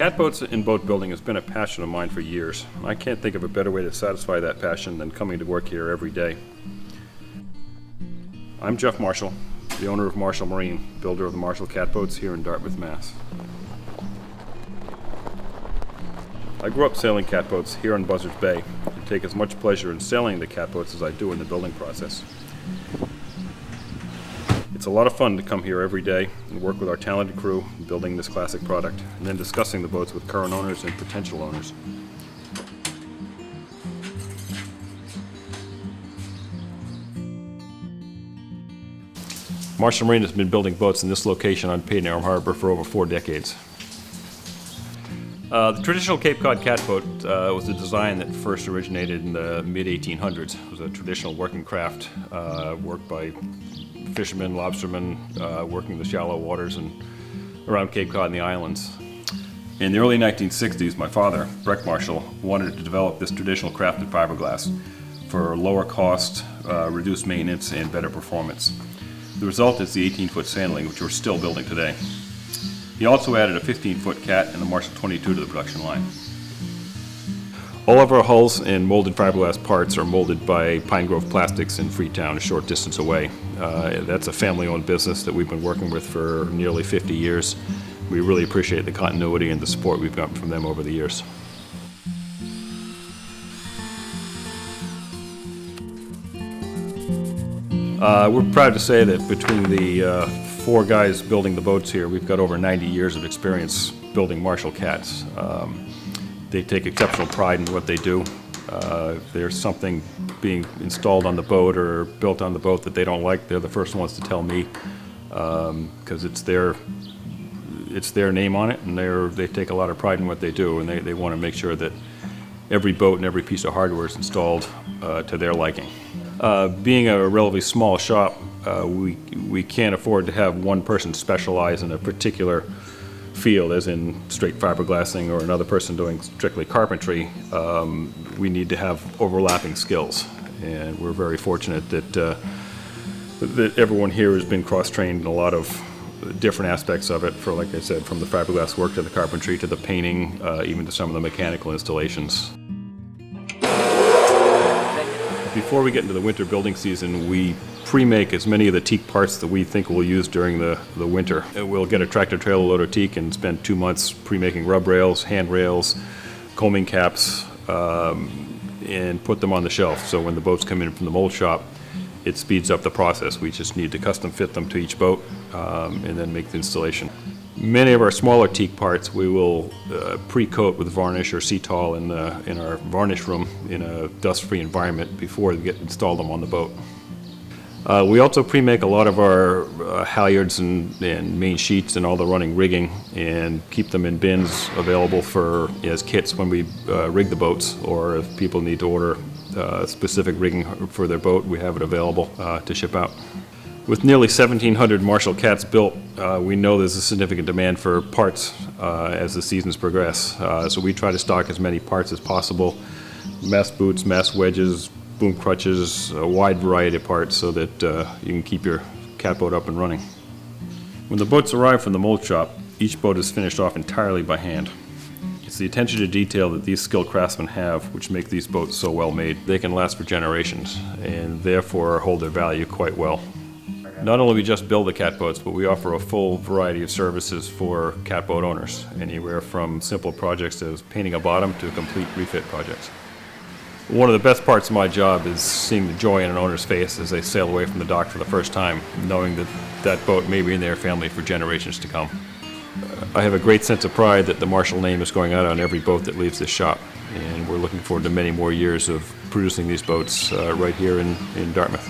Catboats in boat building has been a passion of mine for years. I can't think of a better way to satisfy that passion than coming to work here every day. I'm Geoff Marshall, the owner of Marshall Marine, builder of the Marshall Catboats here in Dartmouth, Mass. I grew up sailing catboats here in Buzzards Bay and take as much pleasure in sailing the catboats as I do in the building process. It's a lot of fun to come here every day and work with our talented crew building this classic product and then discussing the boats with current owners and potential owners. Marshall Marine has been building boats in this location on Payne Arm Harbor for over 4 decades. The traditional Cape Cod catboat was a design that first originated in the mid-1800s. It was a traditional working craft worked by fishermen, lobstermen, working the shallow waters and around Cape Cod and the islands. In the early 1960s, my father, Geoff Marshall, wanted to develop this traditional crafted fiberglass for lower cost, reduced maintenance, and better performance. The result is the 18-foot sailing, which we're still building today. He also added a 15-foot cat and the Marshall 22 to the production line. All of our hulls and molded fiberglass parts are molded by Pine Grove Plastics in Freetown, a short distance away. That's a family-owned business that we've been working with for nearly 50 years. We really appreciate the continuity and the support we've gotten from them over the years. We're proud to say that between the 4 guys building the boats here, we've got over 90 years of experience building Marshall Cats. They take exceptional pride in what they do. If there's something being installed on the boat or built on the boat that they don't like, they're the first ones to tell me, because it's their name on it, and they take a lot of pride in what they do, and they want to make sure that every boat and every piece of hardware is installed to their liking. Being a relatively small shop, we can't afford to have one person specialize in a particular field, as in straight fiberglassing, or another person doing strictly carpentry. We need to have overlapping skills, and we're very fortunate that everyone here has been cross-trained in a lot of different aspects of it, for, like I said, from the fiberglass work to the carpentry to the painting, even to some of the mechanical installations. Before we get into the winter building season, we pre-make as many of the teak parts that we think we'll use during the winter. We'll get a tractor-trailer load of teak and spend 2 months pre-making rub rails, handrails, combing caps, and put them on the shelf. So when the boats come in from the mold shop, it speeds up the process. We just need to custom fit them to each boat and then make the installation. Many of our smaller teak parts we will pre-coat with varnish or Cetol in our varnish room in a dust-free environment before we get installed them on the boat. We also pre-make a lot of our halyards and main sheets and all the running rigging, and keep them in bins available as kits when we rig the boats, or if people need to order specific rigging for their boat, we have it available to ship out. With nearly 1,700 Marshall Cats built, we know there's a significant demand for parts as the seasons progress. So we try to stock as many parts as possible: mast boots, mast wedges, boom crutches, a wide variety of parts, so that you can keep your catboat up and running. When the boats arrive from the mold shop, each boat is finished off entirely by hand. It's the attention to detail that these skilled craftsmen have which make these boats so well made. They can last for generations, and therefore hold their value quite well. Not only do we just build the catboats, but we offer a full variety of services for catboat owners, anywhere from simple projects as painting a bottom to complete refit projects. One of the best parts of my job is seeing the joy in an owner's face as they sail away from the dock for the first time, knowing that that boat may be in their family for generations to come. I have a great sense of pride that the Marshall name is going out on every boat that leaves this shop, and we're looking forward to many more years of producing these boats right here in Dartmouth.